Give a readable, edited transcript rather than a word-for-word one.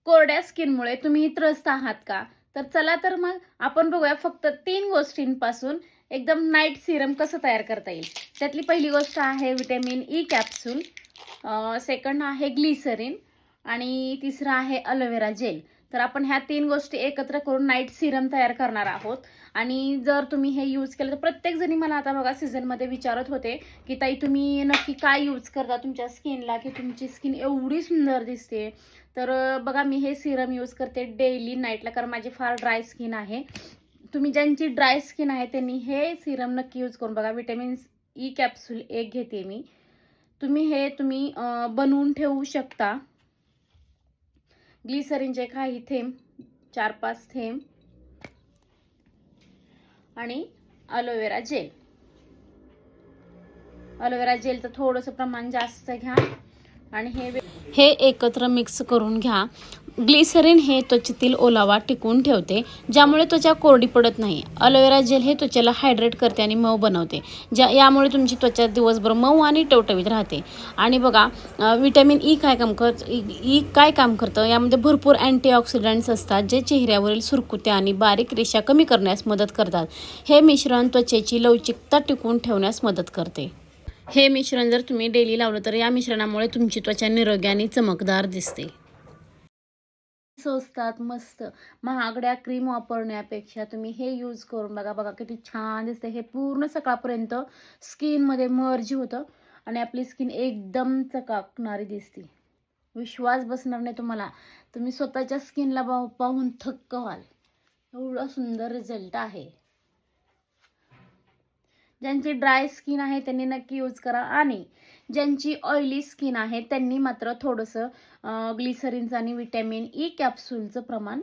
कोरड्या स्किनमुळे तुम्ही त्रस्त आहात का? तर चला तर मग आपण बघूया फक्त 3 गोष्टींपासून एकदम नाईट सिरम कसं तयार करता येईल. त्यातली पहिली गोष्ट आहे व्हिटॅमिन ई कॅप्सूल, सेकंड आहे ग्लिसरीन आणि तिसरं आहे एलोवेरा जेल. तर आपण ह्या 3 गोष्टी एकत्र करून नाईट सिरम तयार करणार आहोत. आणि जर तुम्ही हे यूज केलं तर प्रत्येक जणी मला आता बघा सीझनमध्ये विचारत होते, की ताई तुम्ही नक्की काय यूज करता तुमच्या स्किनला, की तुमची स्किन एवढी सुंदर दिसते. तर बघा मी हे सिरम यूज करते डेली नाईटला, कारण माझी फार ड्राय स्किन आहे. तुम्ही ज्यांची ड्राय स्किन आहे त्यांनी हे सिरम नक्की यूज करून बघा. व्हिटॅमिन ई कॅप्सूल एक घेते मी. तुम्ही बनवून ठेवू शकता. ग्लिसरीनचे काही थेंब, 4-5 थेंब आणि अलोवेरा जेल. अलोवेरा जेलचं थोडंसं प्रमाण जास्त घ्या आणि हे एकत्र मिक्स करून घ्या. ग्लिसरीन हे त्वचेतील ओलावा टिकवून ठेवते, ज्यामुळे त्वचा कोरडी पडत नाही. अलोवेरा जेल हे त्वचेला हायड्रेट करते आणि मऊ बनवते, यामुळे तुमची त्वचा दिवसभर मऊ आणि टवटवीत राहते. आणि बघा व्हिटॅमिन ई काय काम करतं, यामध्ये भरपूर अँटीऑक्सिडंट्स असतात, जे चेहऱ्यावरील सुरकुत्या आणि बारीक रेषा कमी करण्यास मदत करतात. हे मिश्रण त्वचेची लवचिकता टिकवून ठेवण्यास मदत करते. हे मिश्रण जर तुम्ही डेली लावलं तर या मिश्रणामुळे तुमची त्वचा निरोगी आणि चमकदार दिसते. स्वस्तात मस्त महागड्या क्रीम वापरण्यापेक्षा तुम्ही हे यूज करून बघा. बघा किती छान दिसते. हे पूर्ण सकाळपर्यंत स्किनमध्ये मर्ज होतं आणि आपली स्किन एकदम चकाकणारी दिसते. विश्वास बसणार नाही तुम्हाला. तुम्ही स्वतःच्या स्किनला पाहून थक्क व्हाल. एवढा सुंदर रिझल्ट आहे. ज्यांची ड्राय स्किन आहे त्यांनी नक्की यूज करा आणि ज्यांची ऑइली स्किन आहे त्यांनी मात्र थोडंसं ग्लिसरीनचं आणि व्हिटॅमिन ई कॅप्सूलचं प्रमाण